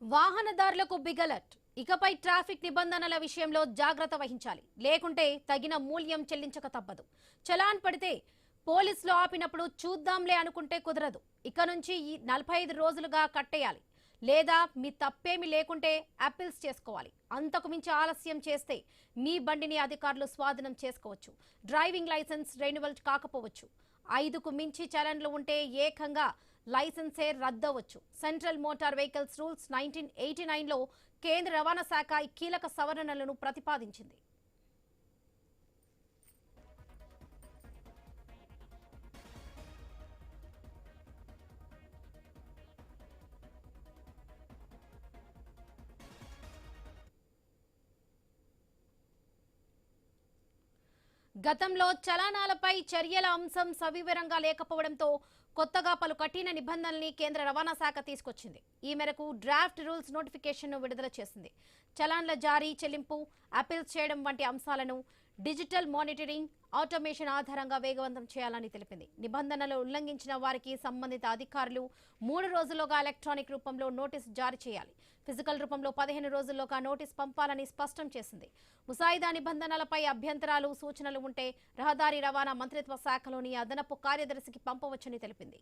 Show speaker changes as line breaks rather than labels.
వాహనదారులకు big alert. ఇకపై traffic నిబంధనల విషయంలో జాగ్రత్త వహించాలి. లేకుంటే తగిన మూల్యం చెల్లించక తప్పదు. చలాన్ పడితే పోలీసులు ఆపినప్పుడు చూద్దాంలే అనుకుంటే కుదరదు. ఇక నుంచి ఈ 45 రోజులుగా కట్టేయాలి. లేదా మీ తప్పేమి లేకుంటే అప్పీల్స్ చేసుకోవాలి. అంతకు మించి ఆలస్యం చేస్తే మీ బండిని అధికారులు స్వాధీనం చేసుకోవచ్చు. డ్రైవింగ్ లైసెన్స్ రెన్యువల్ కాకపోవచ్చు. 5కు మించి చలన్లు ఉంటే ఏకంగా లైసెన్సే రద్దవచ్చు. సెంట్రల్ మోటార్ వెహికల్స్ రూల్స్ 1989లో కేంద్ర రవాణా శాఖ ఈ కీలక సవరణలను ప్రతిపాదించింది. గతంలో చలానాలపై చర్యల అంశం సవివరంగా లేకపోవడంతో కొత్తగా పలు కఠిన నిబంధనల్ని కేంద్ర రవాణా శాఖ తీసుకొచ్చింది. ఈ మేరకు డ్రాఫ్ట్ రూల్స్ నోటిఫికేషన్ను విడుదల చేసింది. చలాన్ల జారీ, చెల్లింపు, అపీల్స్ చేయడం వంటి అంశాలను డిజిటల్ మానిటరింగ్, ఆటోమేషన్ ఆధారంగా వేగవంతం చేయాలని తెలిపింది. నిబంధనలు ఉల్లంఘించిన వారికి సంబంధిత అధికారులు 3 రోజుల్లోగా ఎలక్ట్రానిక్ రూపంలో నోటీసు జారీ చేయాలి. ఫిజికల్ రూపంలో 15 రోజుల్లోగా నోటీసు పంపాలని స్పష్టం చేసింది. ముసాయిదా నిబంధనలపై అభ్యంతరాలు, సూచనలు ఉంటే రహదారి రవాణా మంత్రిత్వ శాఖలోని అదనపు కార్యదర్శికి పంపవచ్చని తెలిపింది.